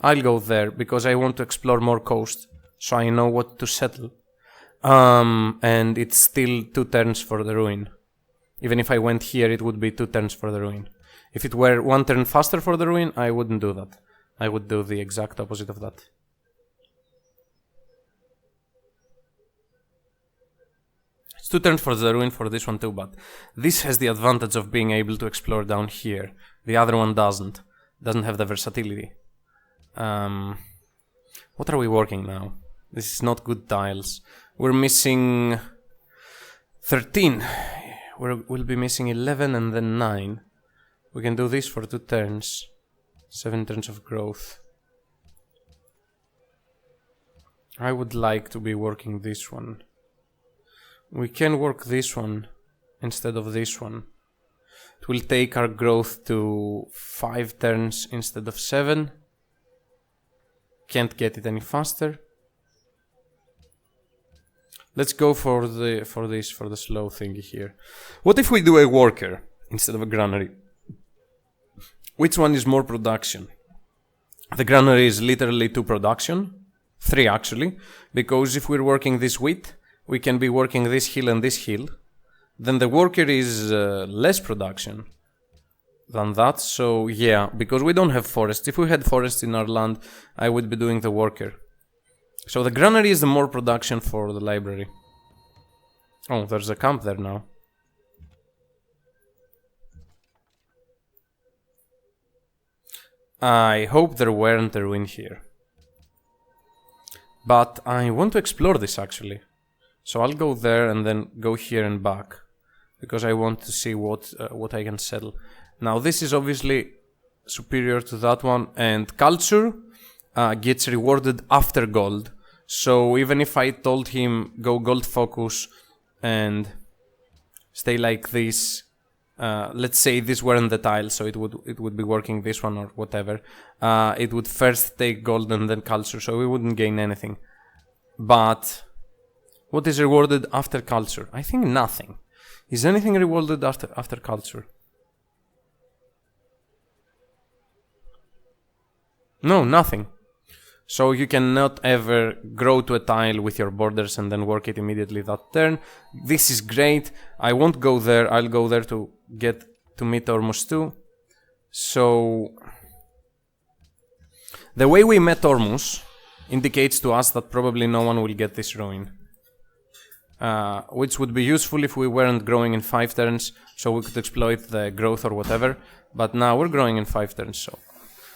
I'll go there because I want to explore more coast, so I know what to settle. And it's still 2 turns for the ruin. Even if I went here, it would be 2 turns for the ruin. If it were 1 turn faster for the ruin, I wouldn't do that. I would do the exact opposite of that. It's 2 turns for the ruin for this one too, but this has the advantage of being able to explore down here. The other one doesn't. Doesn't have the versatility. What are we working now? This is not good tiles. We're missing 13. We'll be missing 11 and then 9. We can do this for 2 turns. 7 turns of growth. I would like to be working this one. We can work this one instead of this one. It will take our growth to 5 turns instead of 7. Can't get it any faster. Let's go for the slow thingy here. What if we do a worker instead of a granary? Which one is more production? The granary is literally 2 production. 3 actually. Because if we're working this wheat, we can be working this hill and this hill. Then the worker is less production than that. So yeah, because we don't have forests. If we had forests in our land, I would be doing the worker. So the granary is the more production for the library. Oh, there's a camp there now. I hope there weren't a ruin here. But I want to explore this actually. So I'll go there and then go here and back. Because I want to see what I can settle. Now this is obviously superior to that one. And culture gets rewarded after gold. So even if I told him go gold focus and stay like this, let's say this weren't the tile, so it would be working this one or whatever. It would first take gold and then culture, so we wouldn't gain anything. But what is rewarded after culture? I think nothing. Is anything rewarded after culture? No, nothing. So you cannot ever grow to a tile with your borders and then work it immediately that turn. This is great. I won't go there. I'll go there to get to meet Ormus too. So the way we met Ormus indicates to us that probably no one will get this ruin. Which would be useful if we weren't growing in 5 turns, so we could exploit the growth or whatever. But now we're growing in 5 turns, so...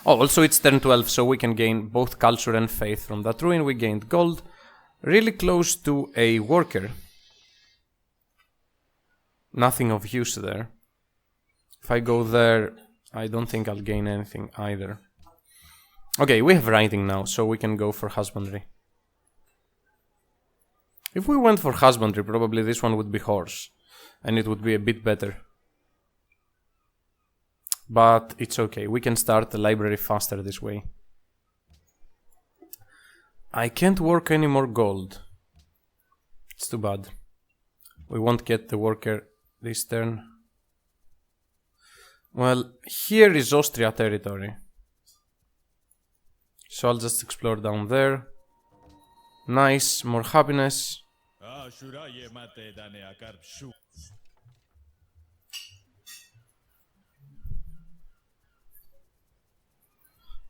Oh, also it's turn 12, so we can gain both culture and faith from that ruin. We gained gold. Really close to a worker. Nothing of use there. If I go there, I don't think I'll gain anything either. Okay, we have writing now, so we can go for husbandry. If we went for husbandry, probably this one would be horse. And it would be a bit better. But it's okay, we can start the library faster this way. I can't work any more gold. It's too bad. We won't get the worker this turn. Well, here is Austria territory. So I'll just explore down there. Nice, more happiness.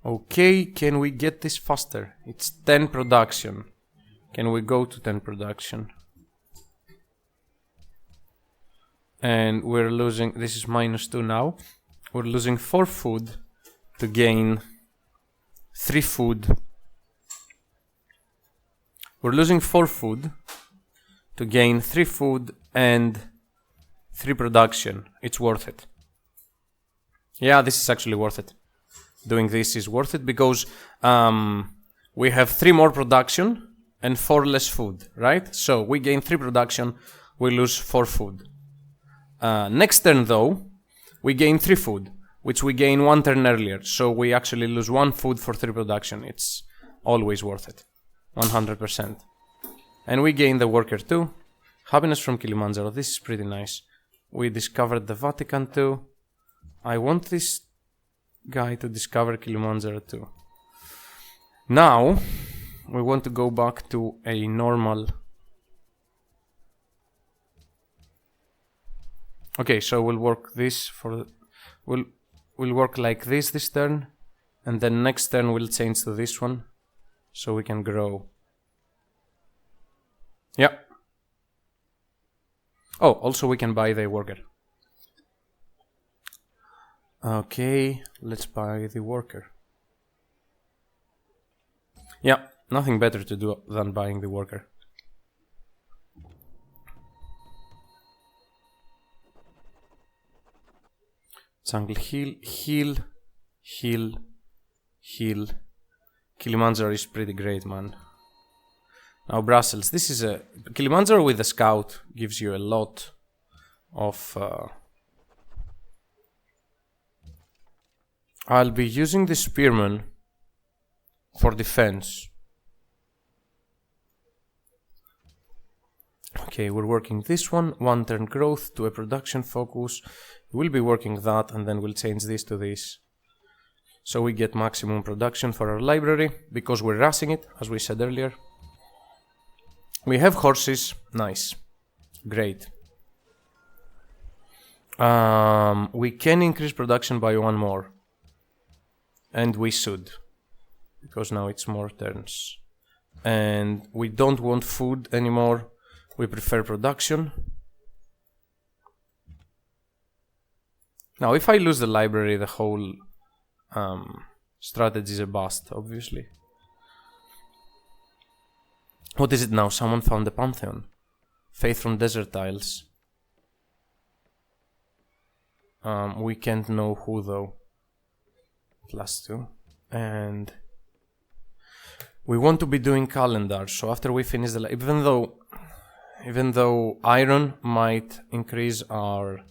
Okay, can we get this faster? It's 10 production. Can we go to 10 production? And we're losing, this is -2 now. We're losing 4 food to gain 3 food. We're losing 4 food to gain 3 food and 3 production. It's worth it. Yeah, this is actually worth it. Doing this is worth it because we have 3 more production and 4 less food, right? So we gain 3 production, we lose 4 food. Next turn though, we gain 3 food, which we gain 1 turn earlier. So we actually lose 1 food for 3 production. It's always worth it, 100%. And we gain the worker too. Happiness from Kilimanjaro, this is pretty nice. We discovered the Vatican too. I want this guy to discover Kilimanjaro too. Now we want to go back to a normal. Okay, so we'll work this for we'll work like this turn, and then next turn we'll change to this one so we can grow. Yeah. Oh, also we can buy the worker. Okay, let's buy the worker. Yeah, nothing better to do than buying the worker. Jungle heal, heal, heal, heal. Kilimanjaro is pretty great, man. Now Brussels, this is a... Kilimanjaro with a scout gives you a lot of... I'll be using the spearman for defense. Okay, we're working this one turn growth to a production focus. We'll be working that, and then we'll change this to this. So we get maximum production for our library, because we're rushing it, as we said earlier. We have horses, nice, great. We can increase production by 1 more. And we should, because now it's more turns. And we don't want food anymore. We prefer production. Now, if I lose the library, the whole strategy is a bust, obviously. What is it now? Someone found the Pantheon. Faith from Desert Isles. We can't know who, though. +2. And we want to be doing calendars, so after we finish the... Even though iron might increase our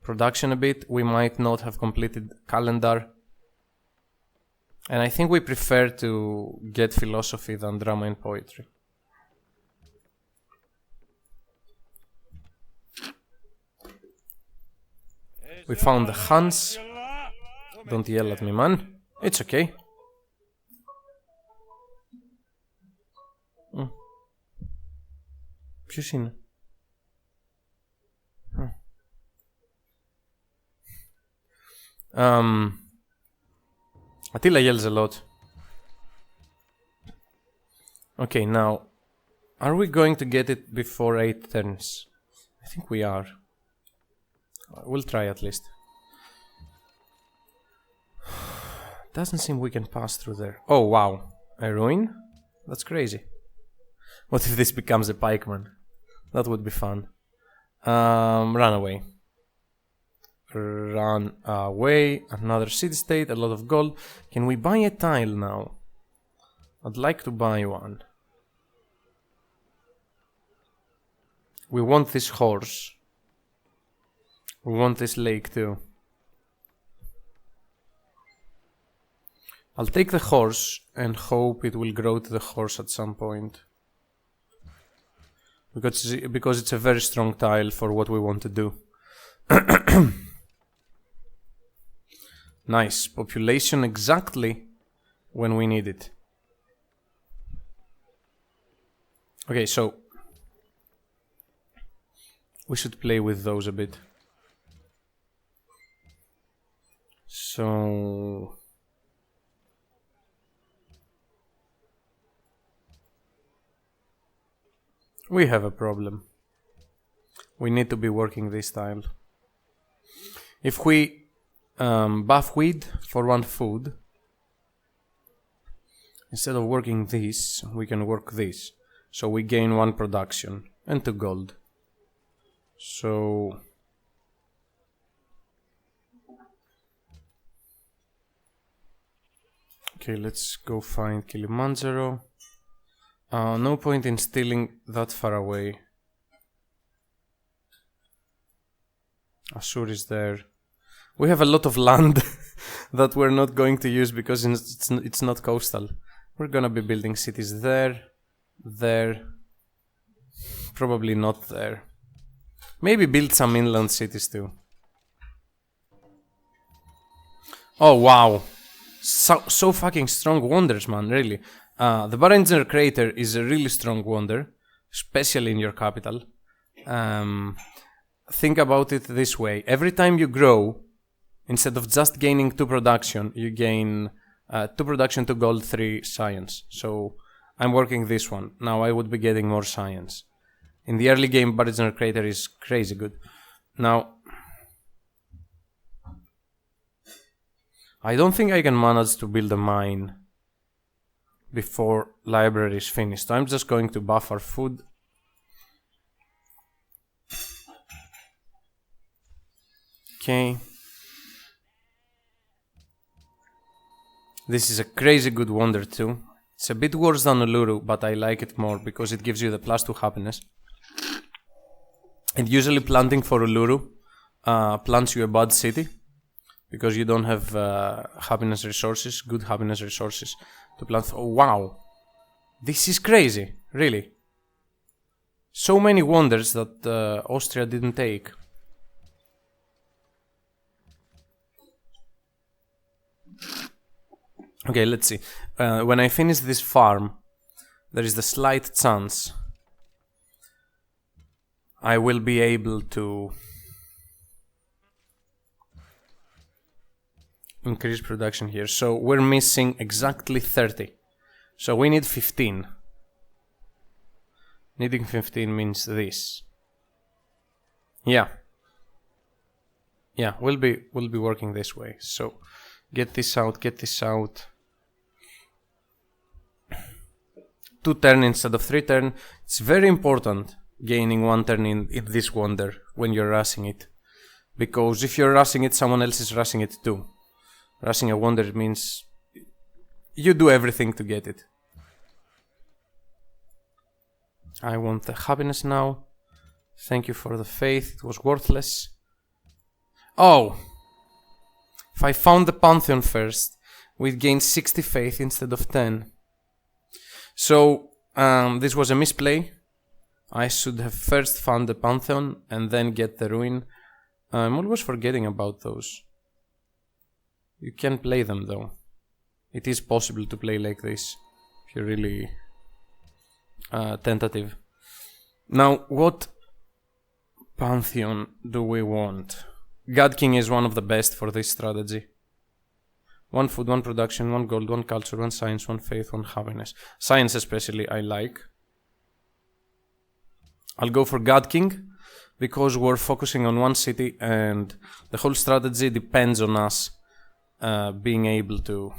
production a bit, we might not have completed calendar. And I think we prefer to get philosophy than drama and poetry. We found the Hans. Don't yell at me, man. It's okay. Ποιος είναι? Attila yells a lot. Okay, now, are we going to get it before 8 turns? I think we are. We'll try at least. Doesn't seem we can pass through there. Oh, wow. A ruin? That's crazy. What if this becomes a pikeman? That would be fun. Run away. Run away. Another city-state, a lot of gold. Can we buy a tile now? I'd like to buy one. We want this horse. We want this lake too. I'll take the horse and hope it will grow to the horse at some point. Because it's a very strong tile for what we want to do. Nice. Population exactly when we need it. Okay, so we should play with those a bit. So we have a problem. We need to be working this tile. If we buff weed for 1 food, instead of working this, we can work this. So we gain 1 production and 2 gold. So okay, let's go find Kilimanjaro. No point in stealing that far away. Assur is there. We have a lot of land that we're not going to use because it's not coastal. We're gonna be building cities there, there, probably not there. Maybe build some inland cities too. Oh wow, So fucking strong wonders, man, really. The Barringer Crater is a really strong wonder, especially in your capital. Think about it this way. Every time you grow, instead of just gaining 2 production, you gain 2 production, 2 gold, 3 science. So I'm working this one. Now I would be getting more science. In the early game, Barringer Crater is crazy good. Now, I don't think I can manage to build a mine before library is finished. So I'm just going to buff our food. Okay. This is a crazy good wonder too. It's a bit worse than Uluru, but I like it more because it gives you the +2 happiness. And usually planting for Uluru plants you a bad city because you don't have happiness resources, good happiness resources to plant. Oh wow, this is crazy, really. So many wonders that Austria didn't take. Okay, let's see. When I finish this farm, there is the slight chance I will be able to increase production here. So we're missing exactly 30. So we need 15. Needing 15 means this. Yeah. Yeah, we'll be working this way. So get this out, get this out. 2 turn instead of 3 turn. It's very important gaining 1 turn in this wonder when you're rushing it. Because if you're rushing it, someone else is rushing it too. Rushing a wonder means you do everything to get it. I want the happiness now. Thank you for the faith, it was worthless. Oh! If I found the Pantheon first, we'd gain 60 faith instead of 10. So, this was a misplay. I should have first found the Pantheon and then get the Ruin. I'm always forgetting about those. You can play them though. It is possible to play like this if you're really tentative. Now, what Pantheon do we want? God King is one of the best for this strategy. 1 food, 1 production, 1 gold, 1 culture, 1 science, 1 faith, 1 happiness. Science especially I like. I'll go for God King because we're focusing on 1 city and the whole strategy depends on us being able to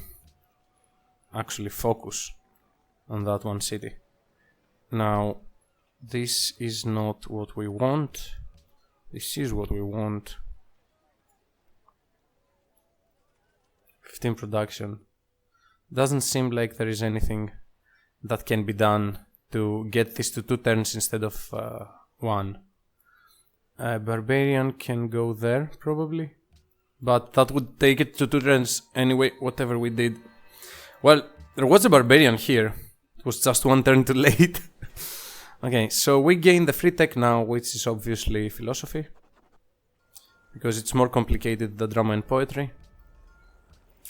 actually focus on that 1 city. Now, this is not what we want. This is what we want. 15 production. Doesn't seem like there is anything that can be done to get this to 2 turns instead of 1. Barbarian can go there, probably. But that would take it to 2 turns anyway, whatever we did. Well, there was a Barbarian here. It was just 1 turn too late. Okay, so we gain the free tech now, which is obviously philosophy. Because it's more complicated than drama and poetry.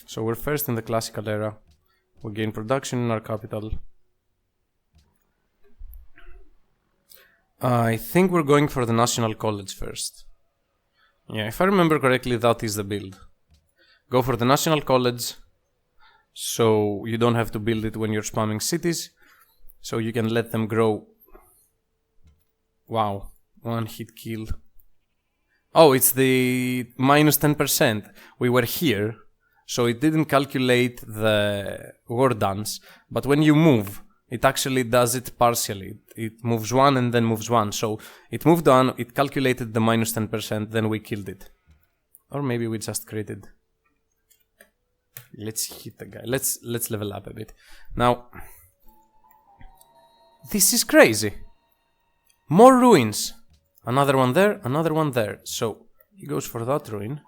So we're first in the classical era. We gain production in our capital. I think we're going for the National College first. Yeah, if I remember correctly, that is the build. Go for the National College, so you don't have to build it when you're spamming cities, so you can let them grow. Wow, 1 hit kill. Oh, it's the minus 10%. We were here, so it didn't calculate the war dance, but when you move, it actually does it partially. It moves 1 and then moves 1. So it moved on, it calculated the minus 10%, then we killed it. Or maybe we just created. Let's hit the guy. Let's level up a bit. Now, this is crazy. More ruins. Another one there, another one there. So he goes for that ruin.